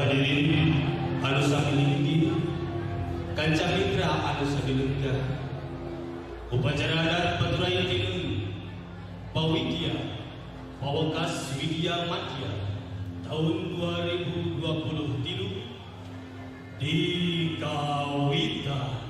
hadirin anu sami ninggi kanca mitra anu sami lenggah upacara adat paturayankeun Pawidya Pawekas Widya Madya tahun 2023 di Kawita.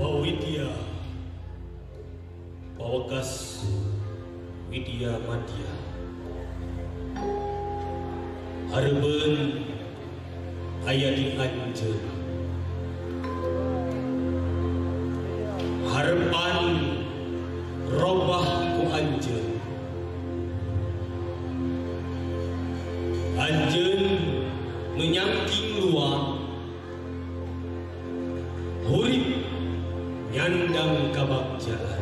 Pawidya Pawekas Widya Madya hareubeun aya di anjeun harepan robah ku anjeun anjeun nu nyangking luang hurip nyandang kabagjaan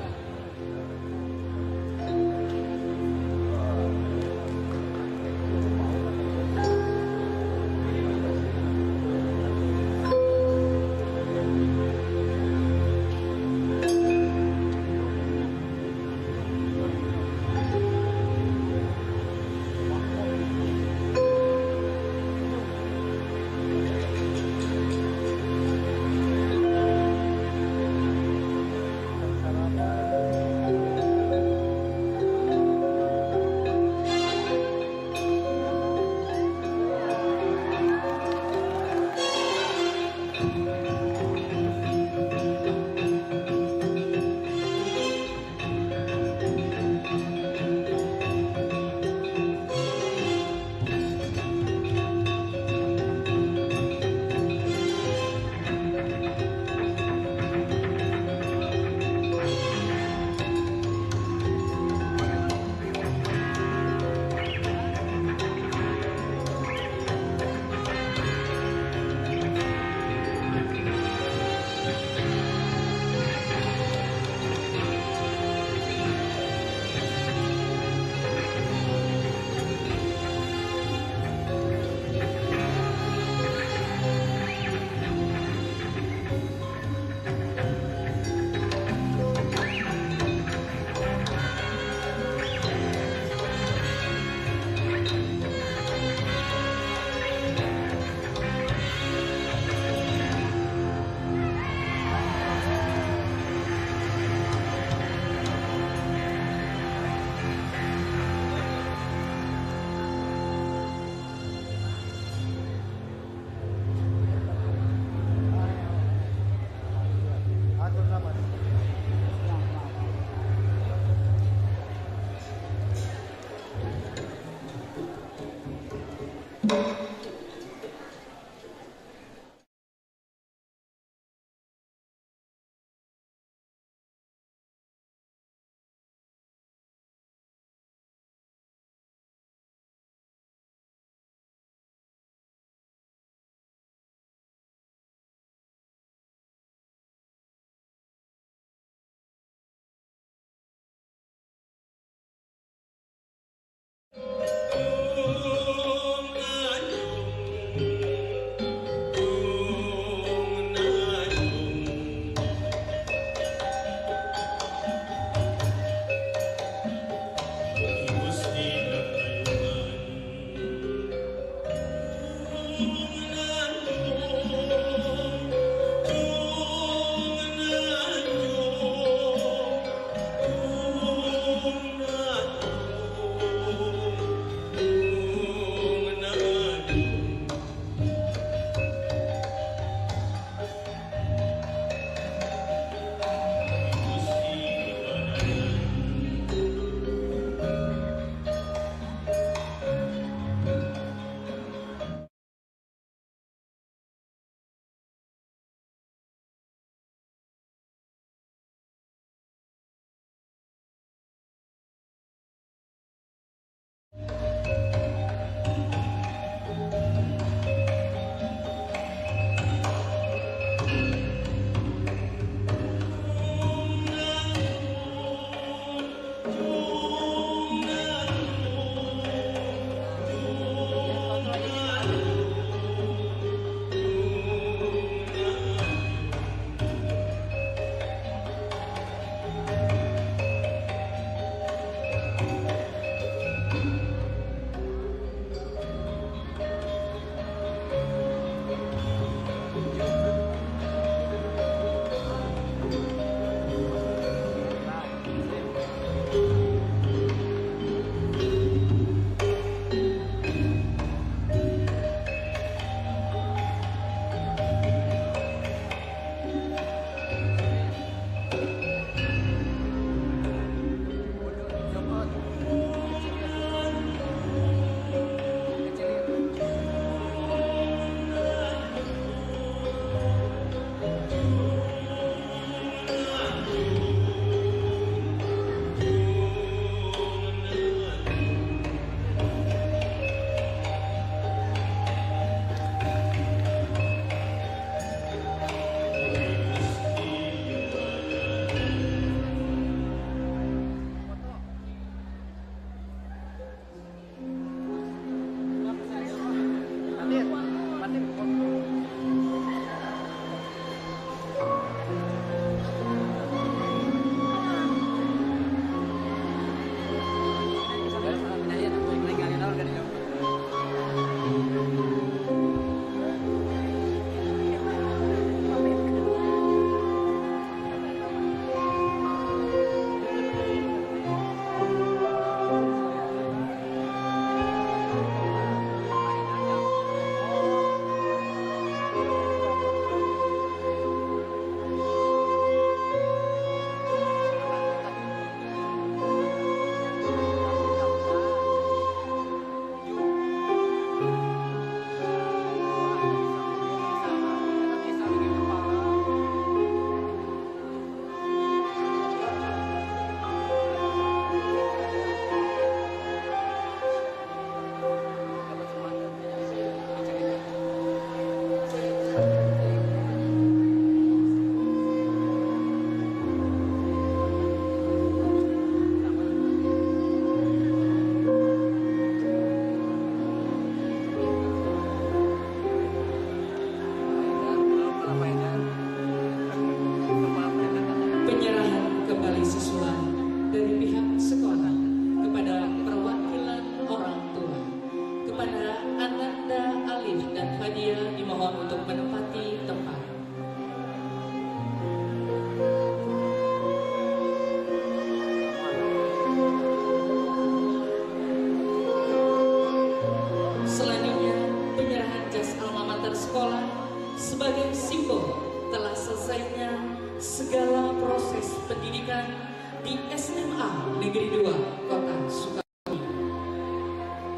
Pendidikan di SMA Negeri 2 Kota Sukabumi.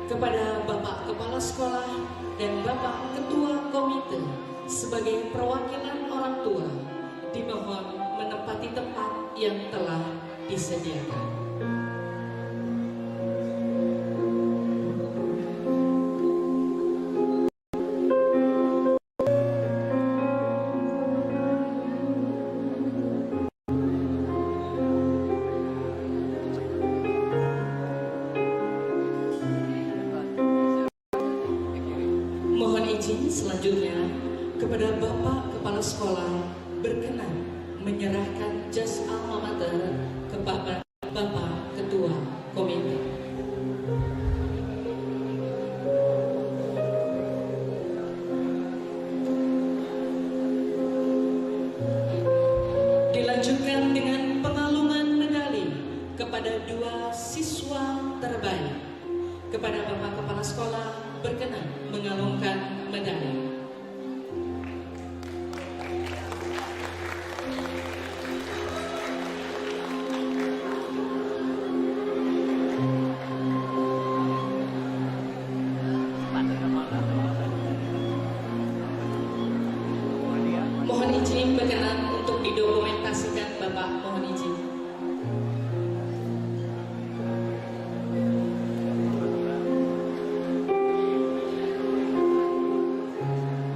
Kepada Bapak Kepala Sekolah dan Bapak Ketua Komite sebagai perwakilan orang tua dimohon menempati tempat yang telah disediakan. Selanjutnya, kepada Bapak Kepala Sekolah berkenan menyerahkan jas alma mater kepada Bapak Ketua Komite. Dilanjutkan dengan pengalungan medali kepada 2 siswa terbaik. Kepada Bapak Kepala Sekolah berkenan mengalungkan medali. Mohon izin berkenan untuk didokumentasikan, Bapak, mohon izin.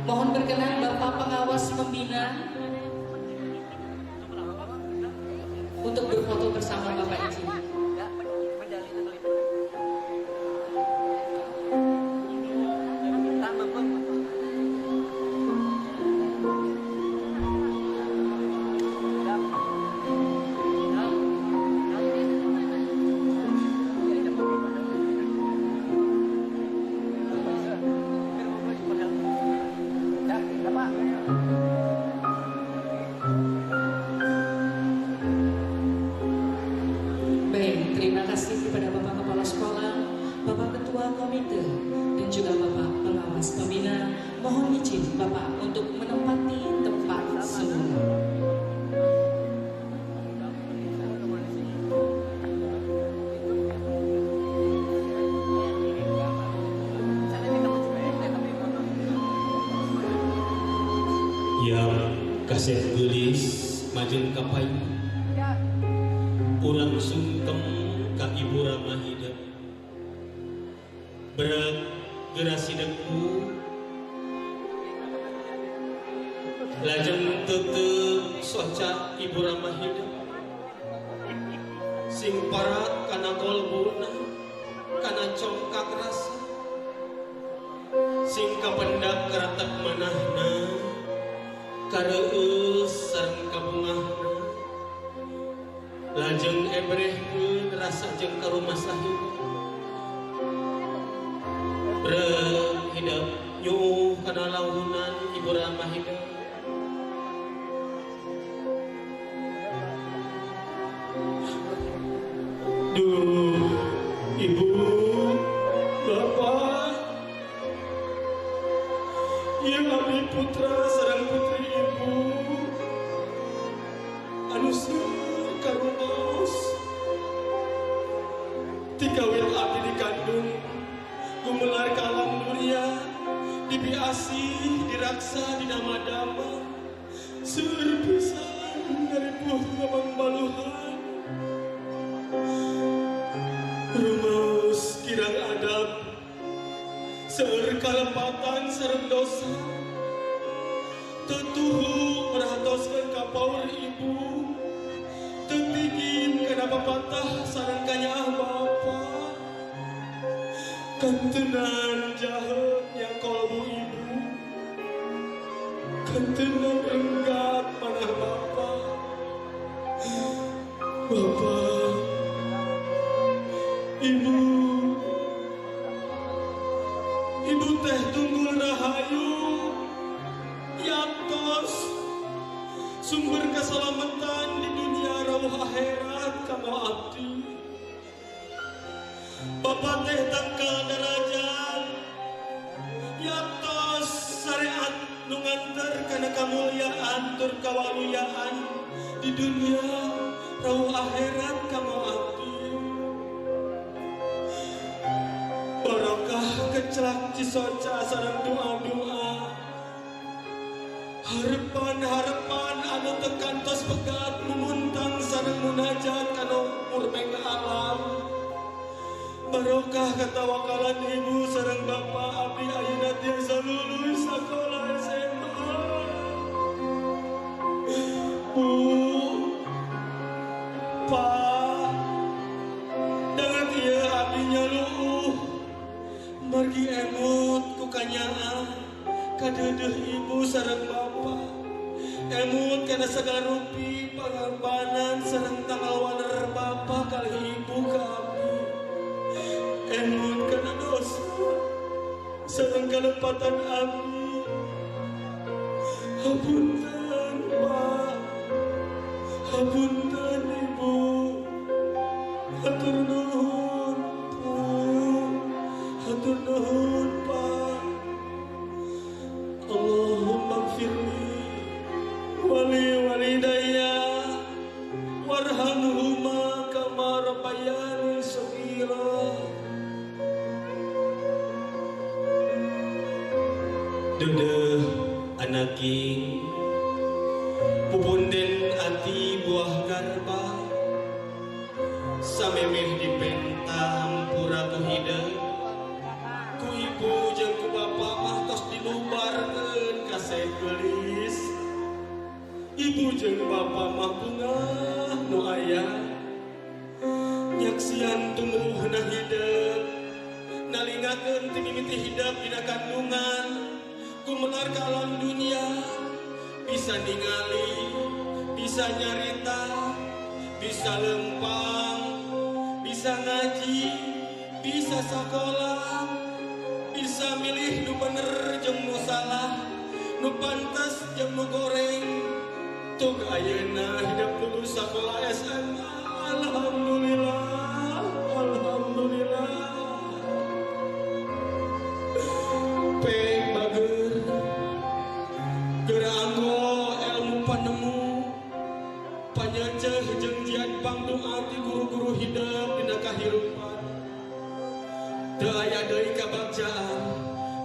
Mohon berkenan Bapak Pengawas Pembina untuk berfoto bersama, Bapak izin. Baik, terima kasih kepada Bapak Kepala Sekolah, Bapak Ketua Komite, dan juga Bapak Pengawas Pembina. Mohon izin Bapak untuk menempati tempat semula. Yang kasih gelis majeng kapai urang sungkem ka Ibu Ramahida berat gerasi deku lajeng tetep soca Ibu Ramahida sing parat kana kolbuna kana congkak rasa sing kapendak karatak manahna kareueus sareng kabungahna lajeng ebrehkeun rasa jeung karumah sahid breng hidap nyuh kana launan Ibu Ramahida duh Ibu Bapak ieu abdi putra sareng putri Ibu anu karunos tikawin abdi dikandung gumelar ka alam dunia dibiasi diraksa dinama-dama seueur pisan dari buah ngabang baluhan rumaos kirang adab seueur kalepatan sareng dosa tutuhu merhatoskeun ka paur Ibu tegigin kana papatah sareng kanyaah Bapa kantenan jaheut nya kalbu Ibu kantenan enggat manah Bapa Ibu teh tunggul rahayu yaktos sumber keselamatan di dunia rawuh akhirat kamo abdi Bapak teh tangkal derajat yaktos syariat nu nganter kana kamuliaan tur kawaluyaan di dunia rauh akhirat kamo abdi. Barokah kecelak cisoca sareng doa-doa, harapan-harapan anu teu kantos pegat mumuntang sareng munajat kanu murmeng alam. Barokah katawakalan ibu sareng bapa abdi ayeuna tiasa lulus sakola SMA. Bu, Pak, dengan ieu abdi nyaluh margi emut ku kanyaan kadeudeuh ibu sareng bapa. Emut kana sagala rupi pangorbanan sareng tanggal waner bapa kali ibu ka abdi. Emut kana dosa sareng kalepatan abdi. Hapunten Pak, hapunten ibu, hatur nuhun Bu, hatur nuhun Pak. Allahumma gfirli wali walidayya warhamhuma kama rabbayani shaghira. Dedeh anaki pupunden ati buah garba samemeh dipenta hampura ku hideung ku ibu jeung ku bapa mah tos dilubarkeun ka sae geulis. Ibu jeung bapa mah bungah nu aya nyaksian tumbuhna hideung nalingakeun ti mimiti hidup dina kandungan gumelar ka alam dunia, bisa ningali, bisa nyarita, bisa lempang, bisa ngaji, bisa sakola, bisa milih nu bener jeung nu salah, nu pantes jeung nu goreng. Tug ayeuna hidup lulus sakola SMA, alhamdulillah, alhamdulillah. Peng bager geranggo ilmu panemu panyaceh jeung jian pangdoa ti guru-guru hidup dina kahirupan. Teu aya deui kabagjaan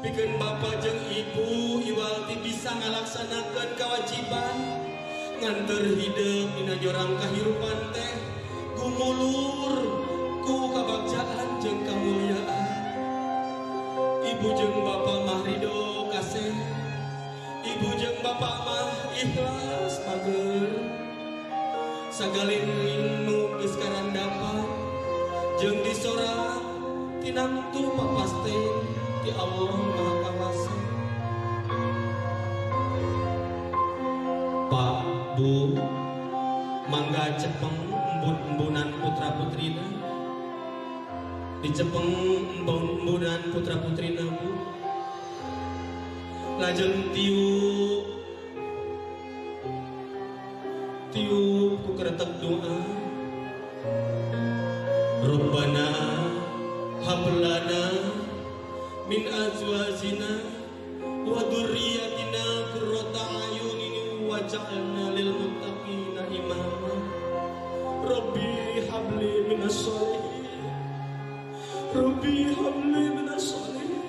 pikeun bapa jeung ibu iwalti bisa ngalaksanakeun kewajiban nganter hidup dina jorang kahirupan teh gumulur ku kabagjaan jeung kamuliaan. Ibu jeung bapa mah ridho kasih, ibu jeung bapa mah ikhlas mager. Sagalin nu geus karandapan jeung disorang tinangtu papasten ti Allah Maha Kawasa. Pak, Bu, mangga cepeng embun-embunan putra-putrina, dicepeng embun-embunan putra-putrina Bu. Lajeng tiup ku keretek doa. Rabbana hablana min azwajina wa dzurriyyatina qurrata a'yunin waj'alna lil muttaqina imama. Rabbi habli minas sholihin, Rabbi habli minas sholihin.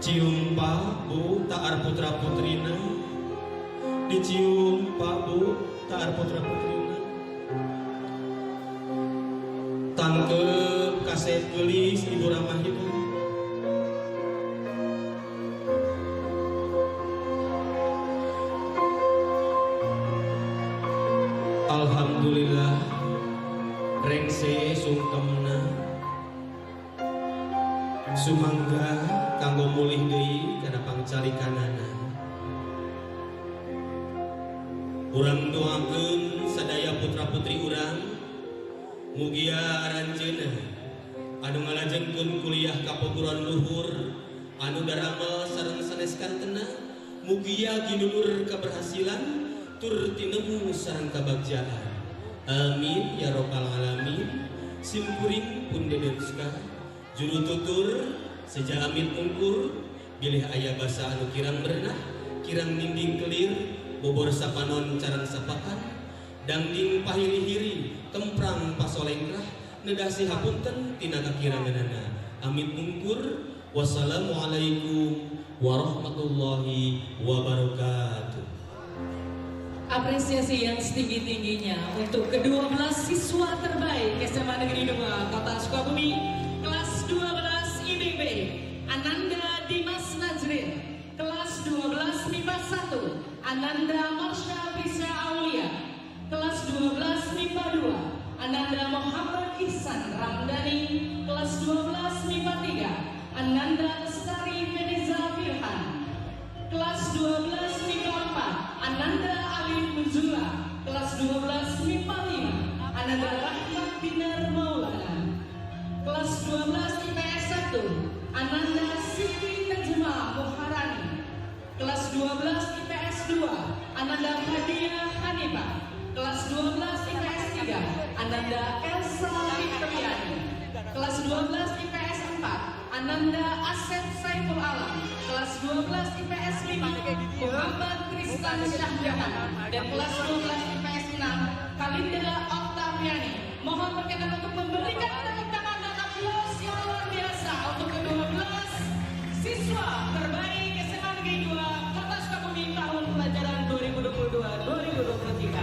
Cium Pak Bu taar putra putrina, dicium Pak Bu taar putra putrina. Tangkep kaset gelis Ibu Ramahida. Alhamdulillah rengse sungkemna sumangga kanggo mulih deui kana pangcarikanana. Urang doakeun sadaya putra-putri urang mugia aranjeunna anu ngalajengkeun kuliah ka perguruan luhur anu daramal sareng sanes kantena mugia ginulur keberhasilan tur tinemu sareng kabagjaan. Amin ya rabbal alamin. Simkuring pun dedeuska juru tutur seja amit ungkur bilih aya basa anu kirang berenah, kirang ninding kelir, bobor sapanon carang sapakan, dangding pahiri-hiri, temprang pasolengrah, nedasi hapunten tina kakiranganana. Amit mungkur. Wassalamualaikum warahmatullahi wabarakatuh. Apresiasi yang setinggi-tingginya untuk ke-12 siswa terbaik SMA Negeri 2 Kota Sukabumi kelas 12 IBB Ananda Dimas Najrin, kelas 12 MIPA 1 Ananda Marsha Bisa Aulia, kelas 12 MIPA 2 Ananda Muhammad Ihsan Ramdhani, kelas 12 MIPA 3 Ananda Lestari Veneza Firhan, kelas 12 MIPA 4 Ananda Alif Nuzula, kelas 12 MIPA 5 Ananda Rahmat Binar Maulana, kelas 12 IPS 1 Ananda Siti Najma Muharani, kelas 12 IPS 2 Ananda Hadiah Hanifah, kelas 12 IPS 3 Ananda Elsa Fitriani, kelas 12 IPS 4 Ananda Asep Saiful Alam, kelas 12 IPS 5 Muhammad Tristan Syahjahan, dan kelas 12 IPS 6 Kalinda Oktaviani. Mohon perkenan untuk memberikan tepuk tangan dan aplaus yang luar biasa untuk ke-12 siswa terbaik SMA Negeri 2 Kota Sukabumi tahun pelajaran 2022-2023.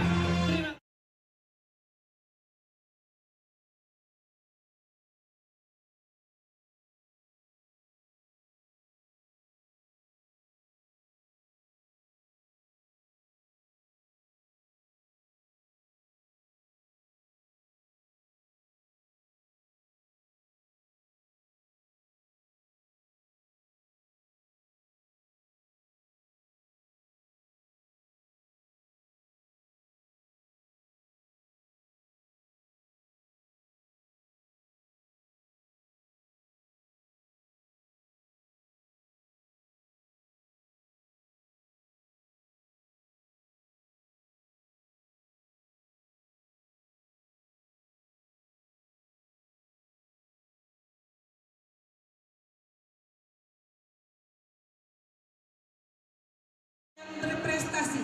Terima berprestasi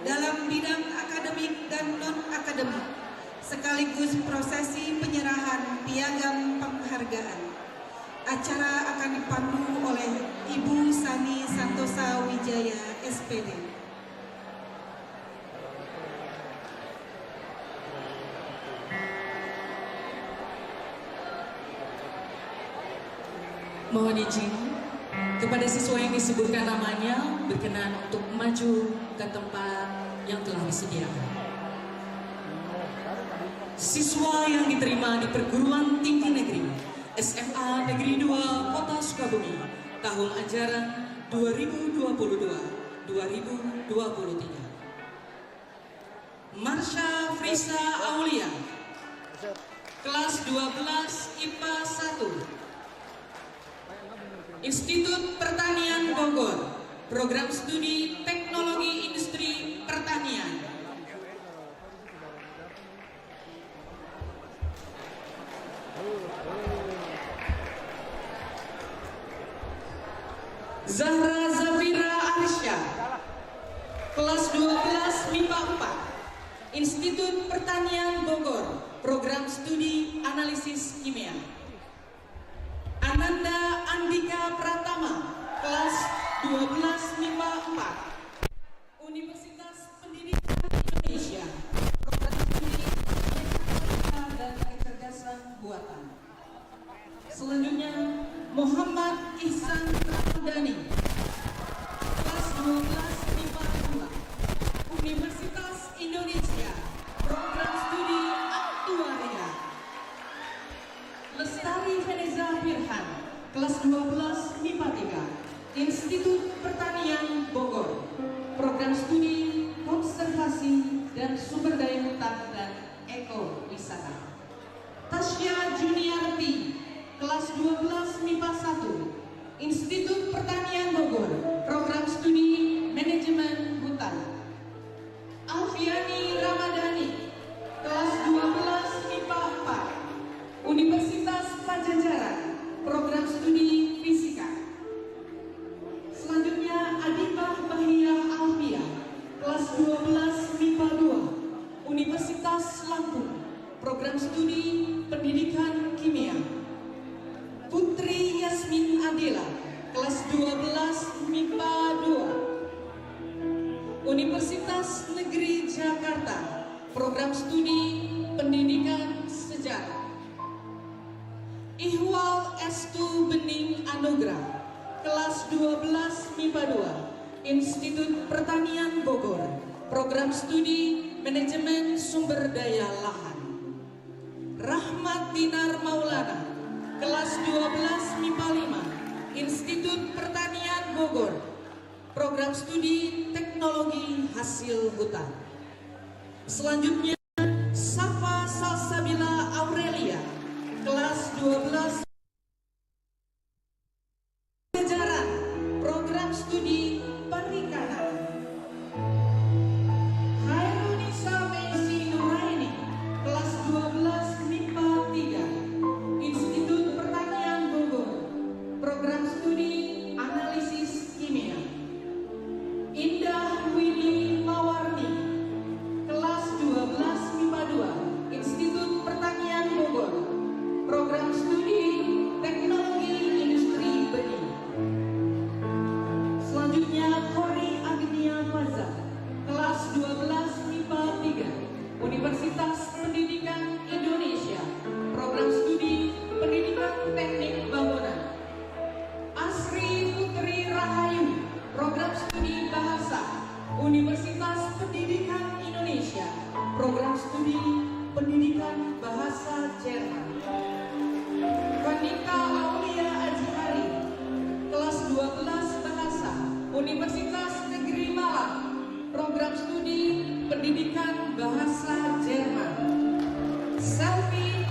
dalam bidang akademik dan non-akademik, sekaligus prosesi penyerahan piagam penghargaan. Acara akan dipandu oleh Ibu Sani Santosa Wijaya, SPD. Mohon izin kepada siswa yang disebutkan namanya berkenan untuk maju ke tempat yang telah disediakan. Siswa yang diterima di Perguruan Tinggi Negeri SMA Negeri 2 Kota Sukabumi tahun ajaran 2022-2023. Marsha Frisa Aulia, kelas 12 IPA 1 Institut Pertanian Bogor, Program Studi Teknologi Industri Pertanian. Zahra Zafira Arsya, kelas 12 MIPA 4 Institut Pertanian Bogor, Program Studi Analisis Kimia. Ananda Andika Pratama, kelas 12 MIPA 4 Universitas Pendidikan Indonesia, Program Studi Matematika dan Kecerdasan Buatan. Selanjutnya Muhammad Ihsan Ramdhani, kelas 12 MIPA 2 Universitas Indonesia, Program Studi Aktuaria. Lestari Veneza Firhan, kelas 12 MIPA 3 Institut Pertanian Bogor, Program Studi Konservasi dan Sumber Daya Hutan dan Ekowisata. Tasya Juniarti, kelas 12 MIPA 1 Institut Pertanian Bogor, Program Studi Manajemen Hutan. Alfiani Ramadhani, kelas 12 MIPA 4 Universitas Pajajaran, Program Studi Fisika. Universitas Negeri Jakarta, program studi Pendidikan Sejarah. Ihwal Estu Bening Anugrah, kelas 12 MIPA 2, Institut Pertanian Bogor, program studi Manajemen Sumber Daya Lahan. Rahmat Dinar Maulana, kelas 12 MIPA 5, Institut Pertanian Bogor, program studi Teknologi Hasil Hutan. Selanjutnya Safa Salsabila Aurelia, kelas 12 Sejarah, program studi Perikanan. Hairunisa Messi Nuraini, kelas 12 MIPA 3, Institut Pertanian Bogor, program studi Analisis Kimia. Indah Winnie Mawarni, kelas 12 MIPA 2, Institut Pertanian Bogor, program studi Teknologi Industri Benih. Selanjutnya Kori Agnia Faza, kelas 12 MIPA 3, Universitas Pendidikan Indonesia, program studi Pendidikan Teknik Bangunan. Asri Putri Rahayu, program studi Bahasa, Universitas Pendidikan Indonesia, program studi Pendidikan Bahasa Jerman. Vanika Aulia Azhari, kelas 12 Bahasa, Universitas Negeri Malang, program studi Pendidikan Bahasa Jerman. Selvi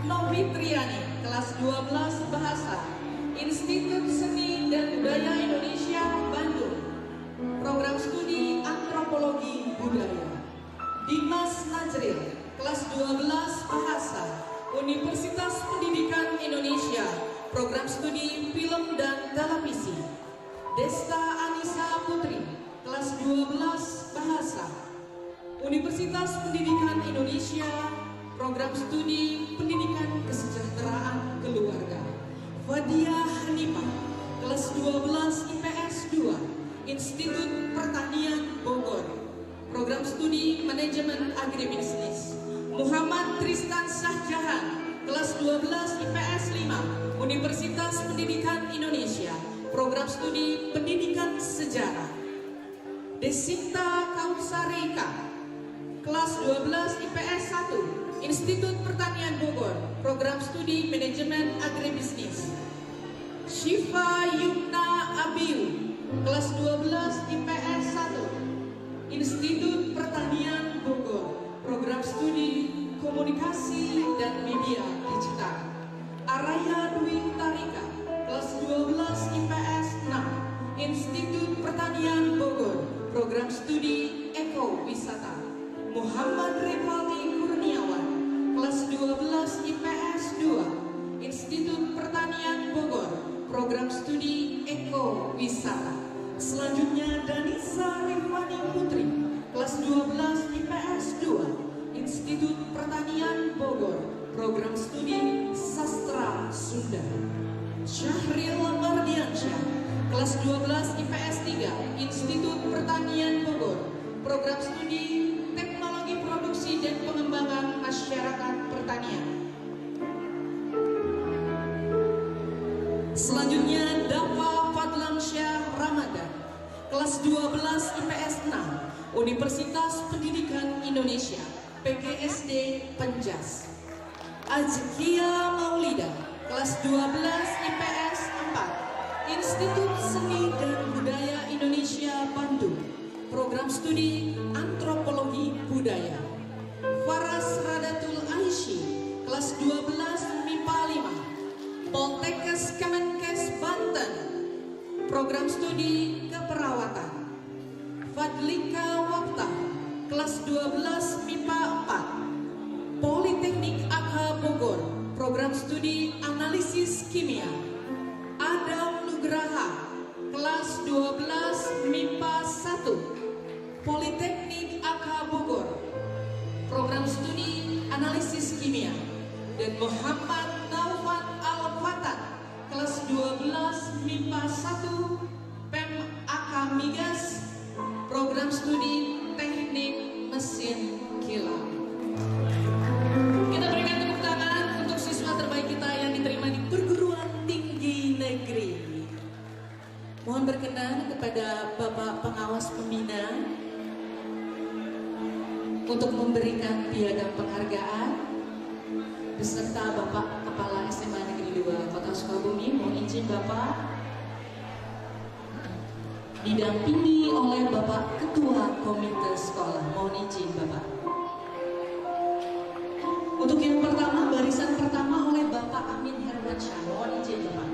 Novitriani, kelas 12 Bahasa, Institut Seni dan Budaya Indonesia, Bandung, program studi Antropologi Budaya. Dimas Najril, kelas 12 Bahasa, Universitas Pendidikan Indonesia, program studi Film dan Televisi. Desta Anissa Putri, kelas 12 Bahasa, Universitas Pendidikan Indonesia, program studi Pendidikan Kesejahteraan Keluarga. Fadia Hanifah, kelas 12 IPS 2, Institut Pertanian Bogor, program studi Manajemen Agribisnis. Muhammad Tristan Syahjahan, kelas 12 IPS 5, Universitas Pendidikan Indonesia, program studi Pendidikan Sejarah. Desinta Kausarika, kelas 12 IPS 1, Institut Pertanian Bogor, program studi Manajemen Agribisnis. Syifa Yumna Abiu, kelas 12 IPS 1, Institut Pertanian Bogor, program studi Komunikasi dan Media Digital. Araya Dwi Tarika, kelas 12 IPS 6, Institut Pertanian Bogor, program studi Eko Wisata. Muhammad Rivaldi Kurniawan, kelas 12 IPS 2, Institut Pertanian Bogor, program studi Eko Wisata. Selanjutnya Danisa Rifani Putri, kelas 12 IPS 2, Institut Pertanian Bogor, program studi Sastra Sunda. Syahril Mardiansyah, kelas 12 IPS 3, Institut Pertanian Bogor, program studi Teknologi Produksi dan Pengembangan Masyarakat Pertanian. Selanjutnya Dava Fadlansyah Ramadan, kelas 12 IPS 6, Universitas Pendidikan Indonesia, PGSD Penjas. Azkia Maulida, kelas 12 IPS 4, Institut Seni dan Budaya Indonesia Bandung, program studi Antropologi Budaya. Faras Radatul Aishi, kelas 12 MIPA 5, Poltekkes Kemenkes Banten, program studi Keperawatan. Fadlika Wapta, kelas 12 MIPA 4, Politeknik AK Bogor, program studi Analisis Kimia. Adam Nugraha, kelas 12 MIPA 1, Politeknik AK Bogor, program studi Analisis Kimia. Dan Muhammad Naufan Al-Fatan, kelas 12 MIPA 1, PEM AK Migas, program studi untuk memberikan piagam penghargaan beserta Bapak Kepala SMA Negeri 2 Kota Sukabumi. Mohon izin Bapak, didampingi oleh Bapak Ketua Komite Sekolah. Mohon izin Bapak. Untuk yang pertama, barisan pertama oleh Bapak Amin Hermansyah. Mohon izin Bapak.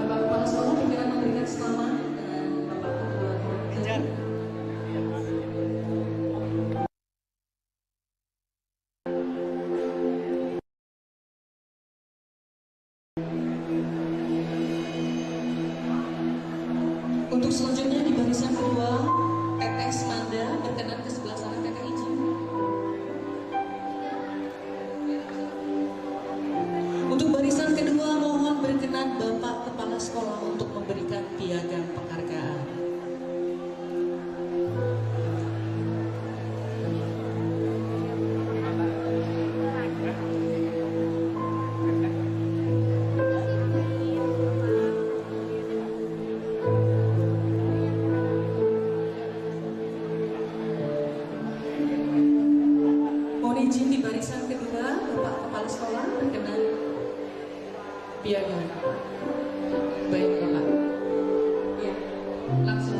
Bapak Kepala Sekolah berkenan memberikan selamat dan Bapak Ketua Komite. Untuk selanjutnya di barisan kedua, Tetes Manda berkenan ke sebelah sana, Kakak izin. Untuk barisan kedua, mohon berkenan Bapak Kepala Sekolah untuk memberikan piagam penghargaan. Mohon izin di barisan kedua, Bapak Kepala Sekolah berkenan piagam. Baik Bapak. Ya, langsung.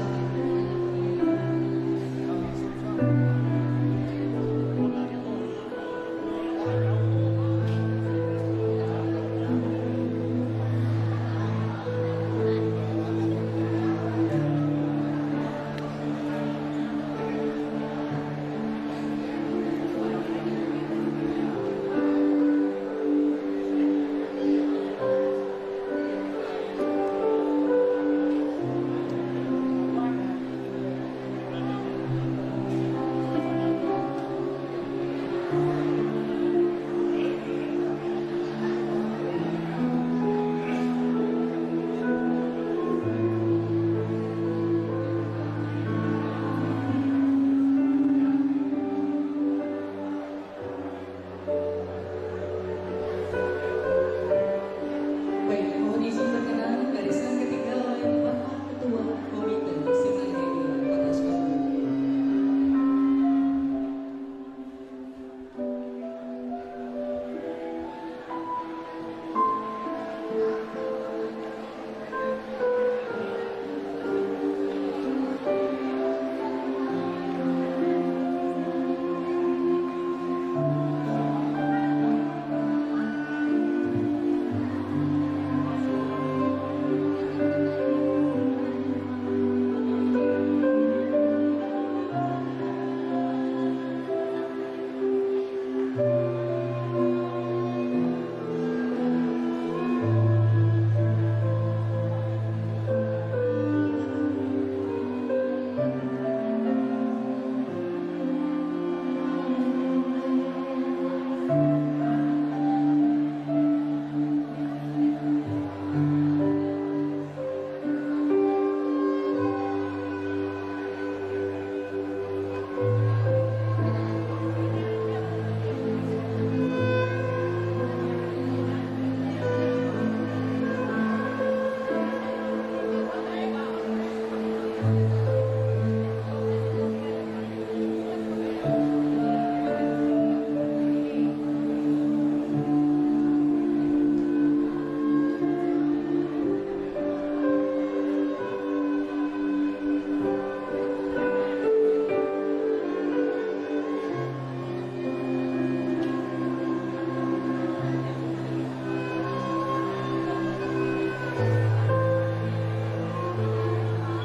Baik, mohon izin berkenan barisan ketiga oleh Bapak Ketua Komite SMA Negeri 2 Kota Sukabumi.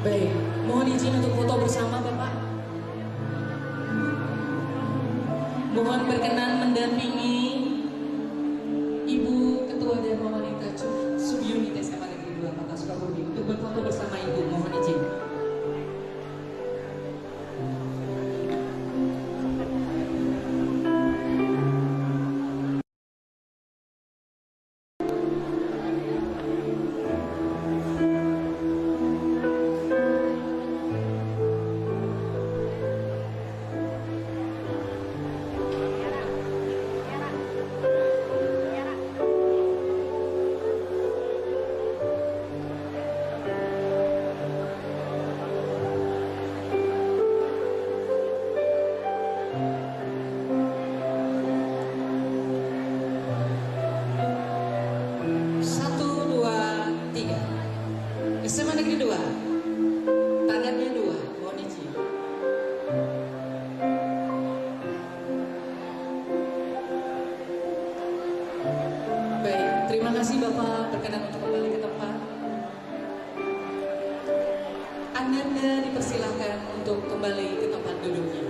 Baik, mohon izin untuk foto bersama Bapak. Mohon berkenan mendampingi Ibu Ketua Dharma Wanita Subyunit SMA Negeri 2 Kota Sukabumi untuk berfoto bersama Ibu. Mohon izin. berkenan untuk kembali ke tempat. Ananda dipersilahkan untuk kembali ke tempat duduknya.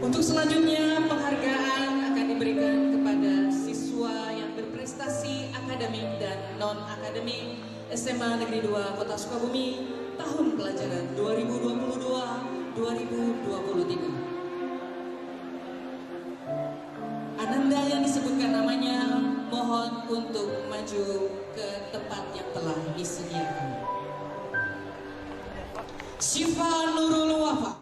Untuk selanjutnya penghargaan akan diberikan kepada siswa yang berprestasi akademik dan non-akademik SMA Negeri 2 Kota Sukabumi tahun pelajaran 2022-2023. Ananda yang disebutkan namanya mohon untuk maju ke tempat yang telah disediakan. Syifa Nurul Wafa.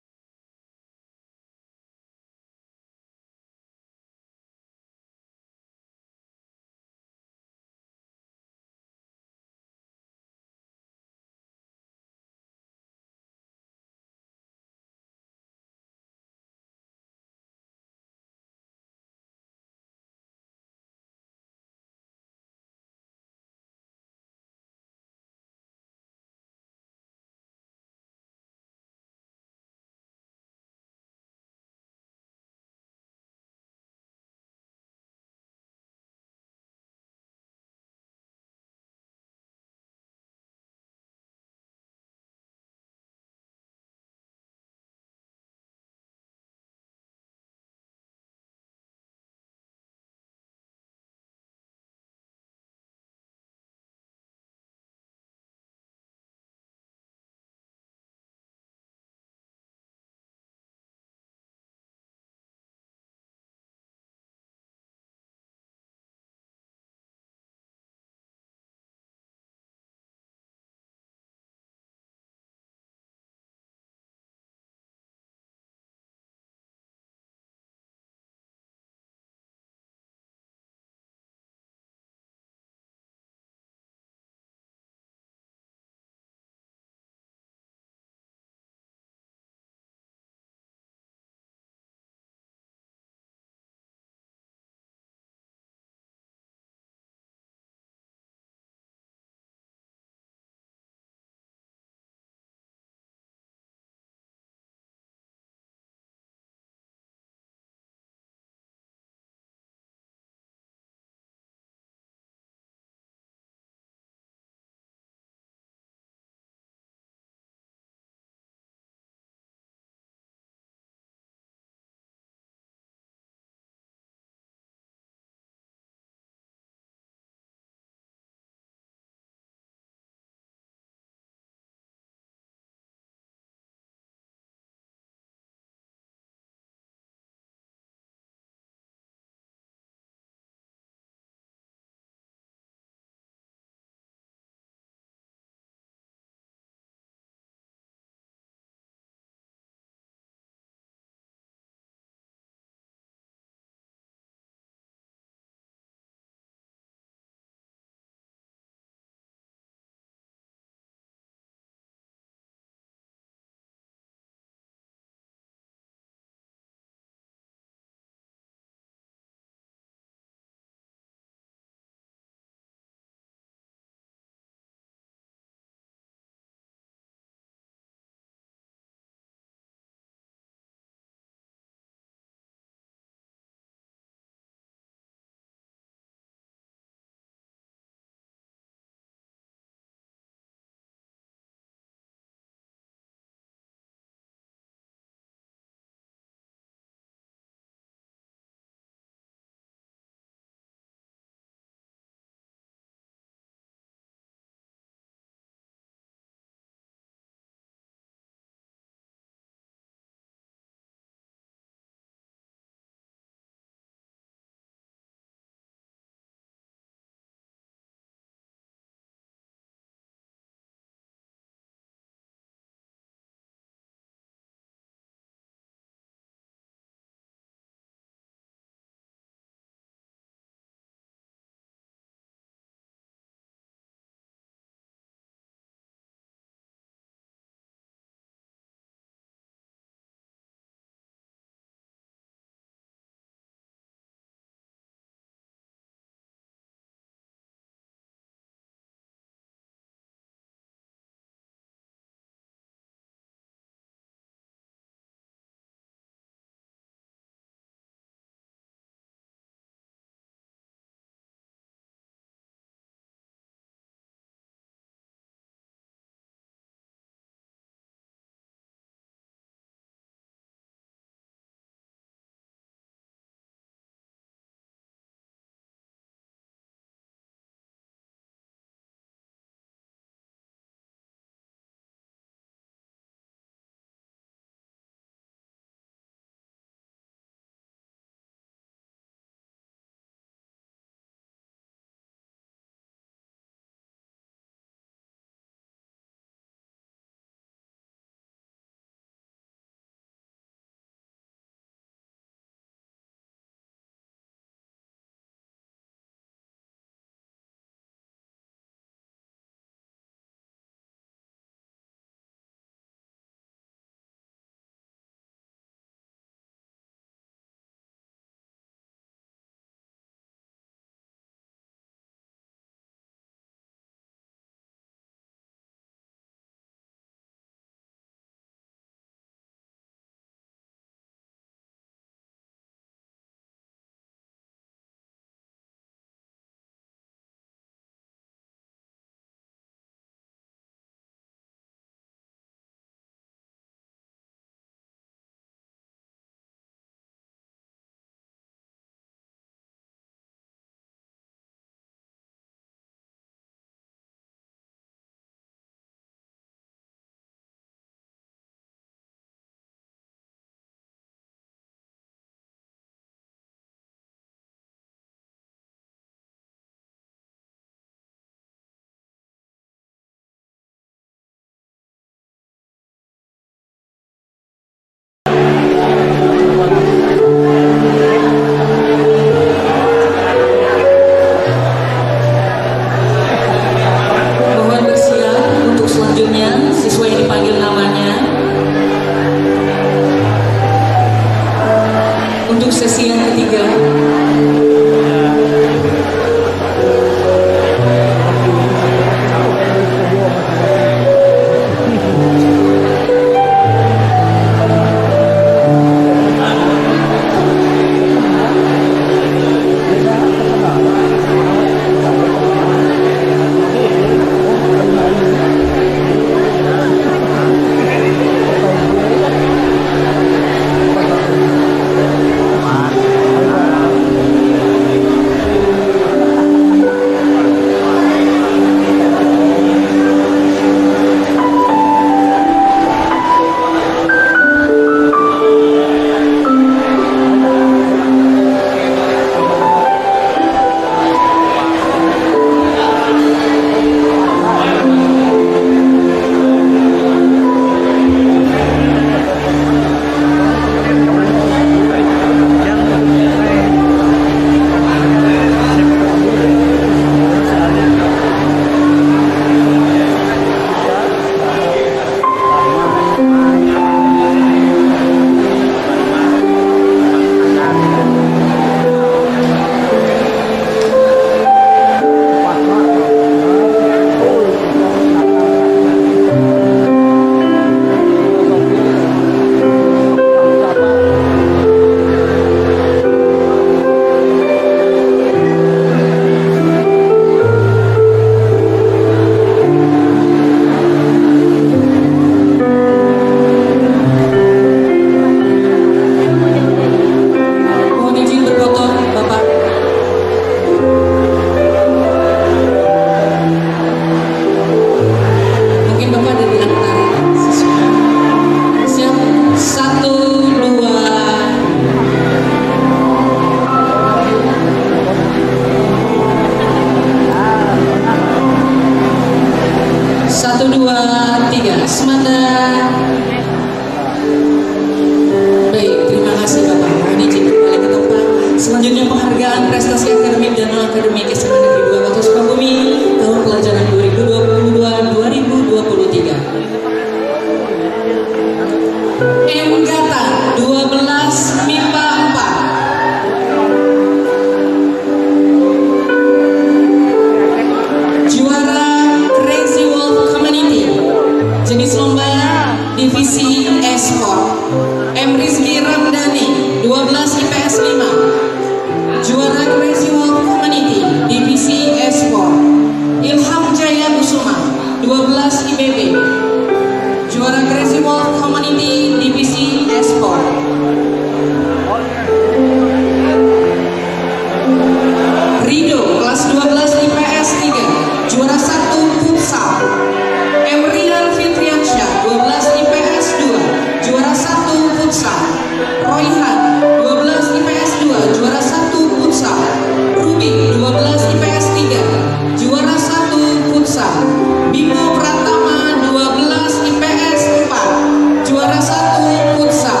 Futsal. Bimo Pratama 12 IPS 4, juara 1 Futsal.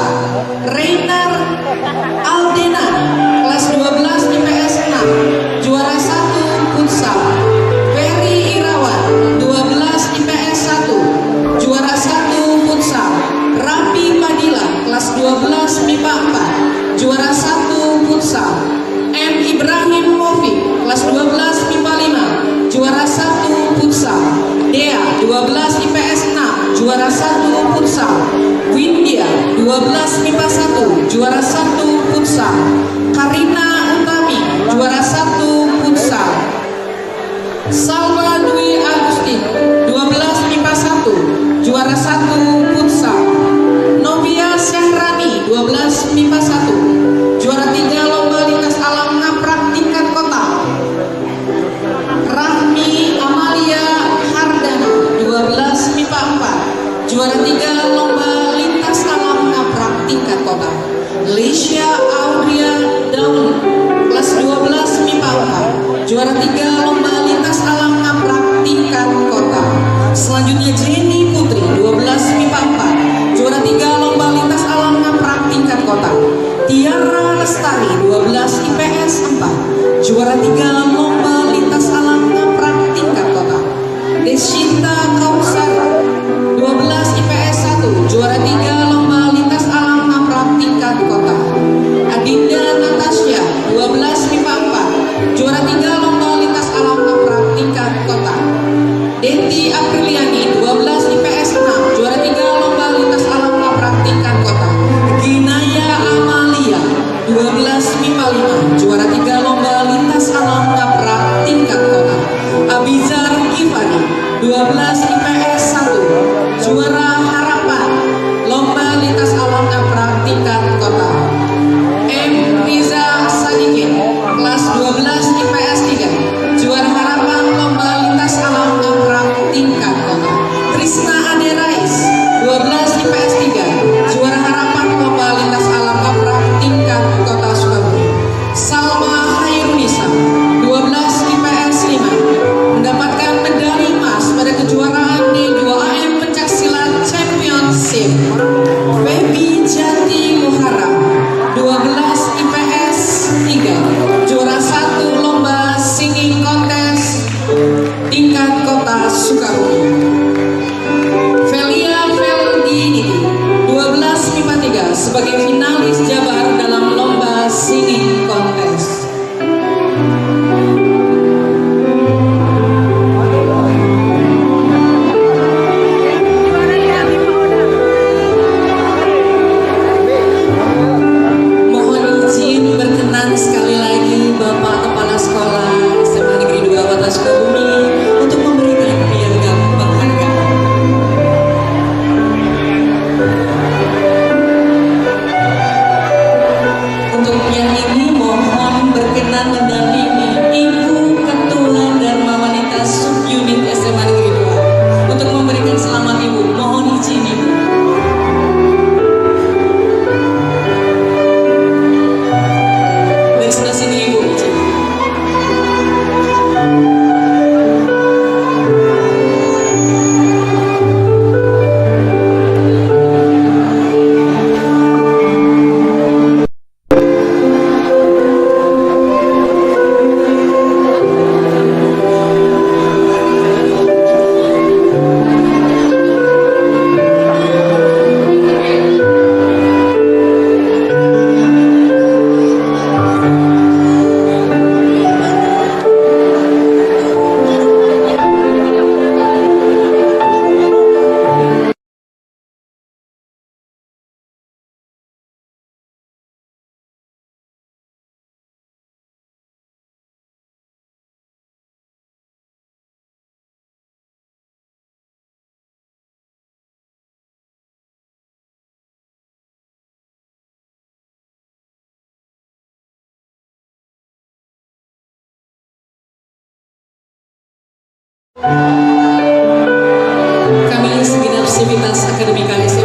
Reinar Aldena kelas 12 IPS 6, juara 1 Futsal. Ferry Irawan 12 IPS 1, juara 1 Futsal. Rapi Padilla kelas 12 MIPA 4, juara 1 Futsal. M. Ibrahim Mofi kelas 12 MIPA 5, juara 1 Futsal. Dea 12 IPS 6, juara 1 Futsal. Windia 12 MIPA 1, juara 1 Futsal. Karina Utami juara 1 Futsal. Salma Dwi Agustin 12 MIPA 1, juara 1 Futsal. Novia Syahrani 12 MIPA 1, juara 3 lomba lintas alam ngaprak tingkat kota. Rahmi Amalia Hardana 12 MIPA 4, juara 3 lomba lintas alam ngaprak tingkat kota. Leisha Audria Daun kelas 12 MIPA 4, juara 3 lomba lintas alam ngaprak tingkat kota. Selanjutnya Jenny Putri 12 MIPA 4, juara 3 lomba lintas alam ngaprak tingkat kota. Tiara Lestari 12 IPS 4, juara 3 lomba lintas alam ngaprak tingkat kota. Deshinta Kausara 12 IPS 1, juara 3 lomba lintas alam ngaprak tingkat kota. Adinda Natasha 12 MIPA 4, juara 3 lomba lintas alam ngaprak tingkat kota. Deti Apriliani 12 IPS 6, juara 3 lomba lintas alam ngaprak tingkat kota. Ginaya Amalia 12 MIPA 5, juara 3 lomba lintas alam ngaprak tingkat kota. Abizar Gifani 12 IPS 1, juara harapan lomba lintas alam ngaprak tingkat kota. M. Riza Sadikin kelas 12 IPS 3, juara harapan lomba lintas alam ngaprak tingkat kota. Krisna Ade Rais 12 IPS 3, juara harapan lomba lintas alam ngaprak tingkat kota Sukabumi. Salma Hairunisa 12 IPS 5, mendapatkan medali emas pada kejuaraan D2AM Pencaksilat Championship. Baby Jati Muharram 12 IPS 3, juara 1 lomba singing contest tingkat kota Sukabumi. Velia Veldiniti 12 MIPA 3, sebagai finalis Jabar dalam lomba singing contest. Mohon izin berkenan sekali lagi Bapak Kepala Sekolah SMA Negeri 2 Kota Sukabumi untuk memberikan piagam penghargaan. Untuk yang ini mohon berkenan mendampingi Ibu Ketua Dharma Wanita Subunit SMA Negeri 2 untuk memberikan selamat Ibu. Mohon izin Ibu. Dan sebelah sini Ibu izin. Kami segenap sivitas akademika SMA